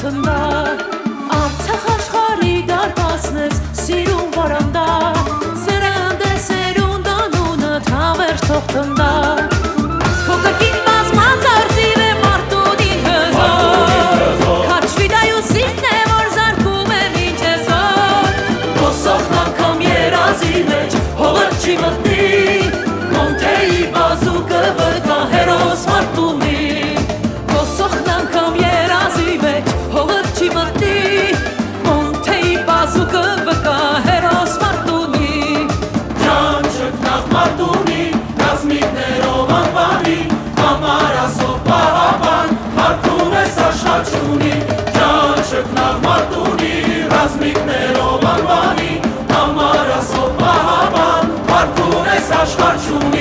թողտնდა Արցախ աշխարհի դարպասնես սիրուն վարանդա Սերունդ է սերունդ անունը թավեր թողտնდა Քո կրկին բազմած արծիվ է մարդունին հզոր Քաչվի դայու սիրտն է որ զարկում է մինչ այսօր Ոսախն անգամ երազի մեջ հողը չի մտնի Մոնթեի բազուկը վկա հերոս մարդունի Ոսախն անգամ երազի մեջ հողը չի մտնի Մոնթեի բազուկը վկա հերոս մարդունի Ջան չկնաղ մարդունի ռազմիկներով անվանի Ամարասով պահապան մարդում ես աշխատ չունի Ջան չկնաղ մարդունի ռազմիկներով անվանի Ամարասով պահապան մարդում ես աշխատ չունի